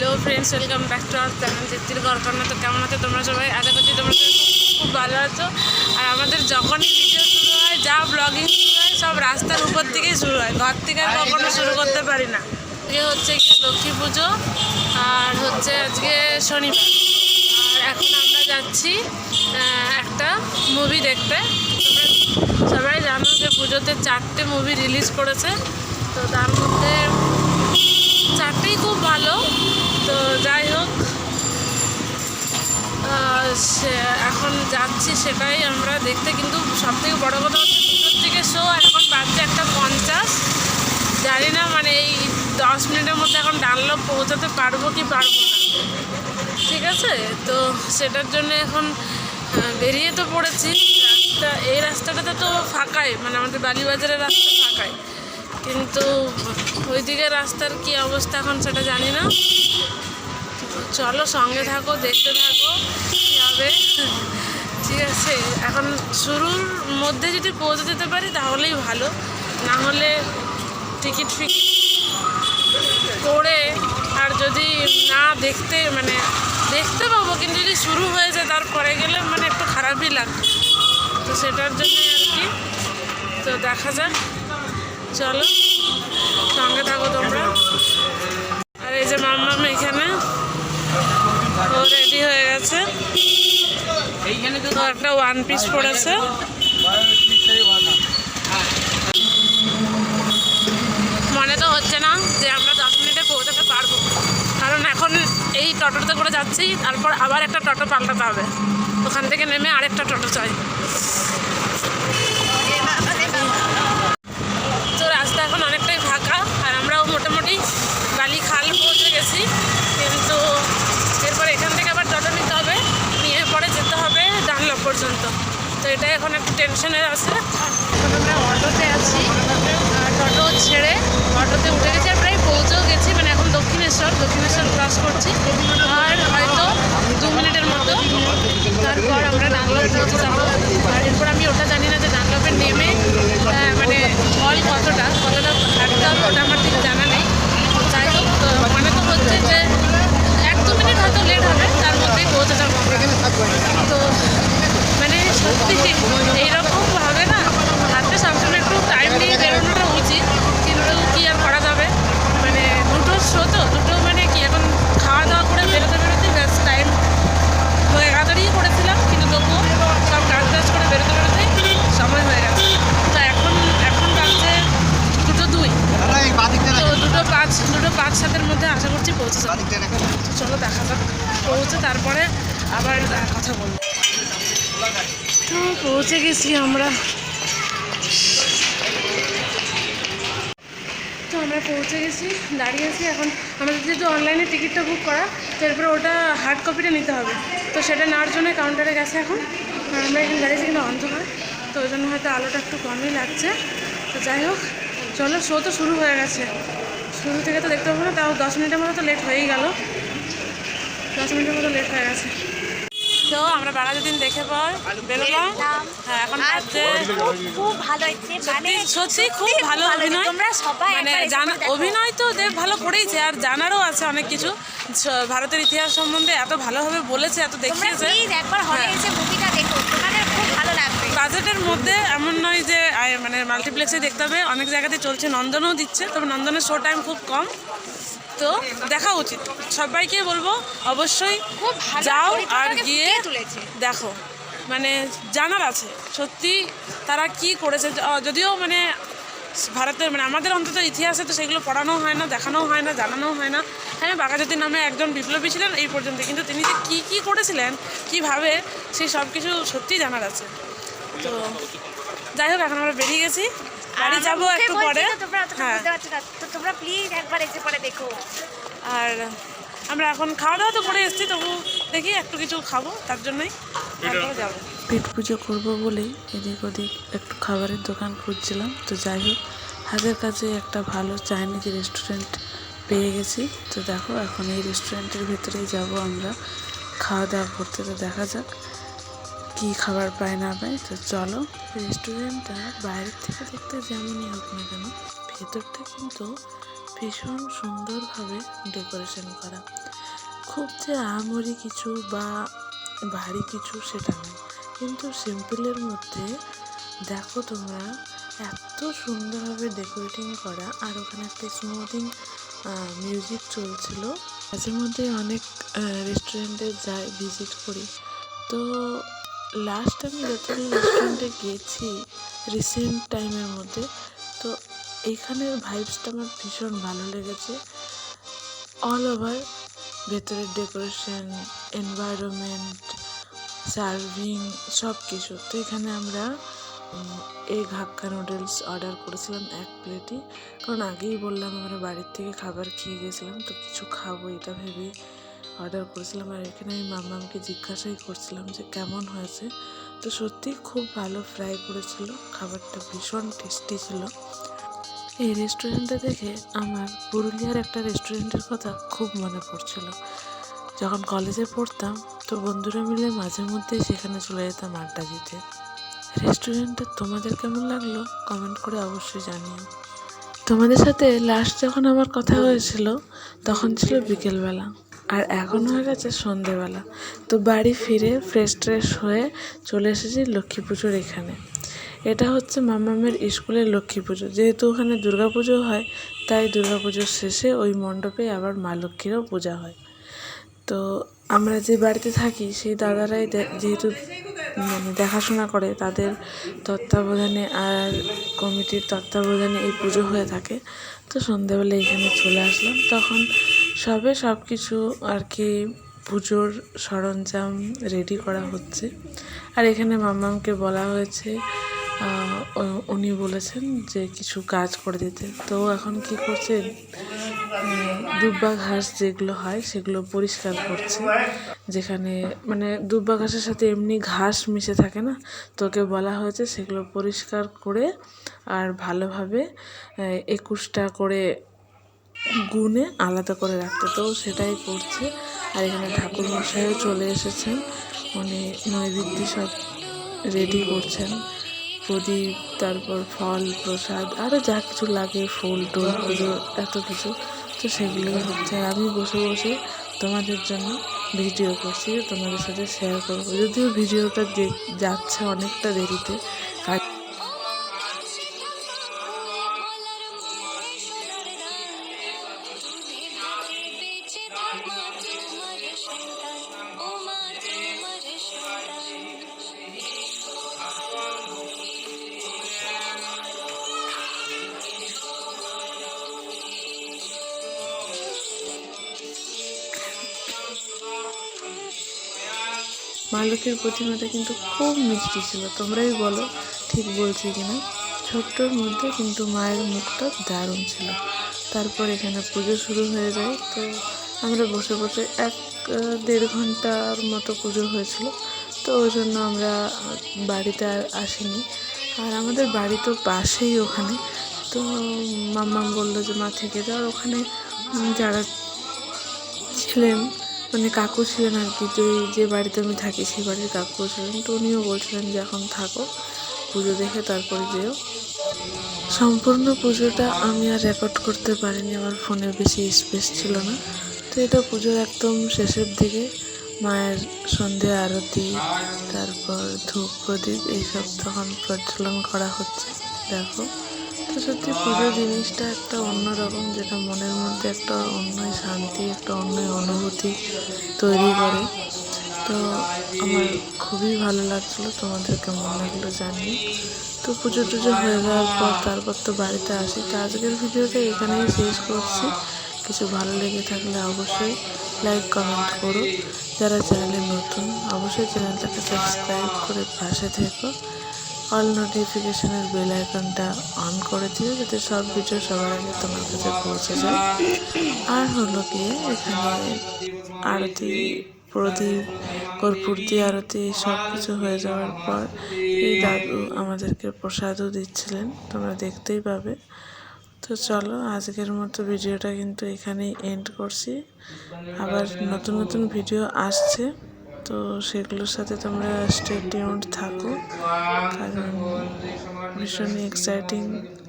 Hello friends, welcome back to our channel Chittir Ghorkonna. তো কেমন আছো তোমরা সবাই? আশা করছি তোমরা খুব ভালো আছো। আর আমাদের যখনই ভিডিও শুরু হয়, যা ব্লগিং শুরু হয়, সব রাস্তার উপর থেকেই শুরু হয়, ঘর থেকে আর কখনো শুরু করতে পারি না। আজকে হচ্ছে কি লক্ষ্মী পুজো, আর হচ্ছে আজকে শনিবার। আর এখন আমরা যাচ্ছি একটা মুভি দেখতে। তোমরা সবাই জানো যে পুজোতে 4টে মুভি রিলিজ করেছে, তো তার মধ্যে 4টেই খুব ভালো। তো যাই হোক, এখন যাচ্ছি সেটাই আমরা দেখতে। কিন্তু সবথেকে বড় কথা হচ্ছে 2টোর থেকে শো, এখন বাজছে 1:50। জানি না মানে এই 10 মিনিটের মধ্যে এখন ডানলপ পৌঁছাতে পারবো কি পারবো না। ঠিক আছে, তো সেটার জন্য এখন বেরিয়ে তো পড়েছি। এই রাস্তাটাতে তো ফাঁকাই, মানে আমাদের বালিবাজারের রাস্তা ফাঁকাই, কিন্তু ওইদিকে রাস্তার কি অবস্থা এখন সেটা জানি না। চলো সঙ্গে থাকো, দেখতে থাকো কী হবে। ঠিক আছে, এখন শুরুর মধ্যে যদি পৌঁছে যেতে পারি তাহলেই ভালো, না হলে টিকিট ফিকিট করে আর যদি না দেখতে মানে দেখতে পাবো, কিন্তু যদি শুরু হয়ে যায় তারপরে গেলে মানে একটু খারাপই লাগবে। তো সেটার জন্যই আর কি। তো দেখা যাক, চলো সঙ্গে থাকো তোমরা। আর এই যে মাম্মাম এখানে ও রেডি হয়ে গেছে, তো একটা 1 পিস পড়েছে। মনে তো হচ্ছে না যে আমরা 10 মিনিটে পৌঁছাতে পারবো, কারণ এখন এই টোটোতে করে যাচ্ছি, তারপর আবার একটা টোটো পাল্টাতে হবে, ওখান থেকে নেমে আরেকটা টোটো চাই। তো রাস্তা এখন অনেকটাই ফাঁকা, আর আমরাও মোটামুটি বালিখাল পৌঁছে গেছি, কিন্তু এরপর এখান থেকে আবার টোটো নিতে হবে, নিয়ে পরে যেতে হবে ডানলপ পর্যন্ত। তো এটাই এখন একটু টেনশনের আছে। এখন আমরা অটোতে আছি, টোটো ছেড়ে অটোতে উঠে গেছি, আর প্রায় পৌঁছেও গেছি। মানে এখন দক্ষিণেশ্বর ক্রস করছি, আর হয়তো 2 মিনিটের মতো, তারপর আমরা ডানলপ পৌঁছে যাবো। আর এরপর আমি ওটা জানি না যে ডানলপে নেমে মানে ফল কতটা হাঁটতে হবে, ওটা আমার ঠিক জানা নেই। যাই হোক, মনে তো হচ্ছে যে 1-2 মিনিট হয়তো লেট হবে, তার মধ্যেই পৌঁছে যাবো। তো মানে সত্যি এইরকমভাবে না হাতে সবসময় একটু টাইম নিয়ে বেরোনোটা উচিত, কিন্তু কী আর করা যাবে। মানে 2টোর শো তো, 2টো মানে কি এখন খাওয়া দাওয়া করে বেরোতে ব্যাস টাইম হয়ে তাড়াতাড়ি করেছিলাম, কিন্তু তবুও সব কাজ করে বেরোতেই সময় হয়ে গেছে। তো এখন বাজছে 2:02, তো 2:05-2:07 মধ্যে আশা করছি পৌঁছে যাবো। তো চলো দেখা যাক, পৌঁছে তারপরে আবার কথা বলবো। তো পৌঁছে গেছি আমরা। তো আমরা পৌঁছে গেছি, দাঁড়িয়েছি। এখন আমাদের যেহেতু অনলাইনে টিকিটটা বুক করা, তো এরপরে ওটা হার্ড কপিটা নিতে হবে। তো সেটা নেওয়ার জন্য কাউন্টারে গেছে এখন। আমরা এখানে দাঁড়িয়েছি, কিন্তু অন্ধকার, তো ওই জন্য হয়তো আলোটা একটু কমই লাগছে। তো যাই হোক, চলো, শো তো শুরু হয়ে গেছে। শুরু থেকে তো দেখতে পাবো না, তাও 10 মিনিটের মতো তো লেট হয়েই গেল। 10 মিনিটের মতো লেট হয়ে গেছে। তো আমরা বাঘাযতীন দেখে বেরোলাম। হ্যাঁ, এখন খুব ভালো হয়েছে, সত্যি খুব ভালো অভিনয়। মানে অভিনয় তো দেব ভালো করেইছে, আর জানারও আছে অনেক কিছু। ভারতের ইতিহাস সম্বন্ধে এত ভালোভাবে বলেছে, এত দেখিয়েছে। বাজেটের মধ্যে এমন নয় যে মানে মাল্টিপ্লেক্সে দেখতে হবে, অনেক জায়গাতে চলছে, নন্দনেও দিচ্ছে, তবে নন্দনের শো টাইম খুব কম। তো দেখা উচিত, সবাইকে বলবো অবশ্যই যাও আর গিয়ে দেখো। মানে জানার আছে সত্যি তারা কি করেছে। যদিও মানে ভারতের মানে আমাদের অন্তত ইতিহাসে তো সেগুলো পড়ানো হয় না, দেখানোও হয় না, জানানো হয় না। হ্যাঁ, বাঘাযতীন নামে একজন বিপ্লবী ছিলেন এই পর্যন্ত, কিন্তু তিনি যে কী করেছিলেন, কিভাবে, সেই সব কিছু সত্যিই জানার আছে। তো যাই হোক, এখন আমরা বেরিয়ে গেছি, বাড়ি যাবো একটু পরে। হ্যাঁ, তোমরা প্লিজ একবার এসে পরে দেখো। আর আমরা এখন খাওয়া দাওয়া তো করে এসেছি, তবু দেখি একটু কিছু খাবো, তার জন্যই তারপরে যাবো। পেট পুজো করবো বলেই এদিক ওদিক একটু খাবারের দোকান খুঁজছিলাম। তো যাই হোক, হাতের কাছে একটা ভালো চাইনিজ রেস্টুরেন্ট পেয়ে গেছি। তো দেখো, এখন এই রেস্টুরেন্টের ভিতরেই যাব আমরা খাওয়া দাওয়া করতে। তো দেখা যাক কি খাবার পায় না পায়। তো চলো, রেস্টুরেন্টটা বাইরের থেকে দেখতে যেমনই হোক না কেন, ভেতরটা কিন্তু ভীষণ সুন্দরভাবে ডেকোরেশন করা। খুব যে আহামরি কিছু বা ভারী কিছু সেটা নয়, কিন্তু সিম্পলের মধ্যে দেখো তোমরা এত সুন্দরভাবে ডেকোরেটিং করা, আর ওখানে একটা স্মুথিং মিউজিক চলছিল। মাঝে মধ্যে অনেক রেস্টুরেন্টে যাই, ভিজিট করি। তো লাস্ট আমি যতগুলো রেস্টুরেন্টে গেছি রিসেন্ট টাইমের মধ্যে, তো এইখানের ভাইবসটা আমার ভীষণ ভালো লেগেছে। অল ওভার ভেতরের ডেকোরেশন, এনভায়রনমেন্ট, সার্ভিং সব কিছু। তো এখানে আমরা এগ হাক্কা নুডলস অর্ডার করেছিলাম 1 প্লেটই, কারণ আগেই বললাম আমরা বাড়ির থেকে খাবার খেয়ে গেছিলাম, তো কিছু খাবো এটা ভেবেই অর্ডার করেছিলাম। আর এখানে আমি মামাকে জিজ্ঞাসাই করছিলাম যে কেমন হয়েছে। তো সত্যি খুব ভালো ফ্রাই করেছিল, খাবারটা ভীষণ টেস্টি ছিল। এই রেস্টুরেন্টটা দেখে আমার পুরুলিয়ার একটা রেস্টুরেন্টের কথা খুব মনে পড়ছিল। যখন কলেজে পড়তাম তো বন্ধুরা মিলে মাঝে মধ্যেই সেখানে চলে যেতাম আড্ডা দিতে। রেস্টুরেন্টটা তোমাদের কেমন লাগলো কমেন্ট করে অবশ্যই জানিও। তোমাদের সাথে লাস্ট যখন আমার কথা হয়েছিল তখন ছিল বিকেলবেলা, আর এখন হয়ে গেছে সন্ধেবেলা। তো বাড়ি ফিরে ফ্রেশ ট্রেশ হয়ে চলে এসেছি লক্ষ্মী পুজোর এখানে। এটা হচ্ছে মামামের স্কুলের লক্ষ্মী পুজো। যেহেতু ওখানে দুর্গা পুজো হয়, তাই দুর্গা পুজোর শেষে ওই মণ্ডপে আবার মা লক্ষ্মীরও পূজা হয়। তো আমরা যে বাড়িতে থাকি সেই দাদারাই যেহেতু দেখাশোনা করে, তাদের তত্ত্বাবধানে আর কমিটির তত্ত্বাবধানে এই পুজো হয়ে থাকে। তো সন্ধ্যেবেলা এখানে চলে আসলাম, তখন সব কিছু আর কি পুজোর সরঞ্জাম রেডি করা হচ্ছে। আর এখানে মামামকে বলা হয়েছে, উনি বলেছেন যে কিছু কাজ করে দিতে। তো এখন কি করছে, দুব্বা ঘাস যেগুলো হয় সেগুলো পরিষ্কার করছে। যেখানে দুব্বা ঘাসের সাথে এমনি ঘাস মিশে থাকে না, তোকে বলা হয়েছে সেগুলো পরিষ্কার করে আর ভালোভাবে 21টা করে গুনে আলাদা করে রাখতে। তো সেটাই করছে। আর এখানে ঠাকুর মশাইও চলে এসেছেন, উনি নৈবেদ্য সব রেডি করছেন, প্রদীপ, তারপর ফল প্রসাদ, আরও যা কিছু লাগে, ফুল টুল, পুজো এত কিছু। তো সেগুলোই হচ্ছে। আর আমি বসে বসে তোমাদের জন্য ভিডিও করছি, তোমাদের সাথে শেয়ার করবো। যদিও ভিডিওটা যাচ্ছে অনেকটা দেরিতে, মা লক্ষ্মীর প্রতিমাটা কিন্তু খুব মিষ্টি ছিল। তোমরাই বলো ঠিক বলছি কিনা। ছোট্টর মধ্যে কিন্তু মায়ের মুখটা দারুণ ছিল। তারপর এখানে পুজো শুরু হয়ে যায়। তো আমরা বসে বসে 1-1.5 ঘন্টার মতো পুজো হয়েছিল। তো ওই জন্য আমরা বাড়িতে আর আসিনি। আর আমাদের বাড়ি তো পাশেই ওখানে। তো মাম্মা বললো যে মা থেকে যাও। আর ওখানে যারা ছিলেন কাকু ছিলেন আর কি, যে বাড়িতে আমি থাকি সেই বাড়ির কাকু ছিলেন। তো উনিও বলছিলেন যে এখন থাকো, পুজো দেখে তারপরে যেও। সম্পূর্ণ পুজোটা আমি আর রেকর্ড করতে পারিনি, আমার ফোনে বেশি স্পেস ছিল না। তো এটা পুজোর একদম শেষের দিকে মায়ের সন্ধে আরতি, তারপর ধূপ প্রদীপ এইসব তখন প্রজ্বলন করা হচ্ছে। দেখো, তো সত্যি পুজো জিনিসটা একটা অন্যরকম, যেটা মনের মধ্যে একটা অন্যই শান্তি, একটা অন্যই অনুভূতি তৈরি করে। তো আমার খুবই ভালো লাগছিলো, তোমাদের কেমন লাগলো জানি। তো পুজো টুজো হয়ে যাওয়ার পর তারপর তো বাড়িতে আসি। তো আজকের ভিডিওটা এখানেই শেষ করছি। কিছু ভালো লেগে থাকলে অবশ্যই লাইক কমেন্ট করো। যারা চ্যানেলে নতুন অবশ্যই চ্যানেলটাকে সাবস্ক্রাইব করে পাশে থেকো। অল নোটিফিকেশনের বেল আইকনটা অন করে দিও, যাতে সব ভিডিও সবার আগে তোমার কাছে পৌঁছে যায়। আর হলো গিয়ে এখানে আরতি, প্রদীপ, কর্পূর দিয়ে আরতি সব কিছু হয়ে যাওয়ার পর এই দাদু আমাদেরকে প্রসাদও দিচ্ছিলেন, তোমরা দেখতেই পাবে। তো চলো, আজকের মতো ভিডিওটা কিন্তু এখানেই এন্ড করছি। আবার নতুন নতুন ভিডিও আসছে, তো সেগুলোর সাথে তোমরা স্টে টিউনড থাকো, কারণ ভীষণই এক্সাইটিং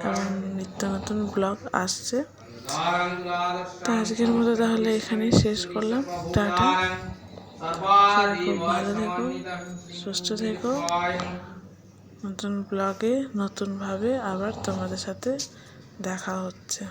এবং নিত্য নতুন ব্লগ আসছে। তো আজকের মতো তাহলে এখানেই শেষ করলাম। টাটা, সবাই খুব ভালো থেকো, সুস্থ থেকো। নতুন ব্লগে নতুনভাবে আবার তোমাদের সাথে দেখা হচ্ছে।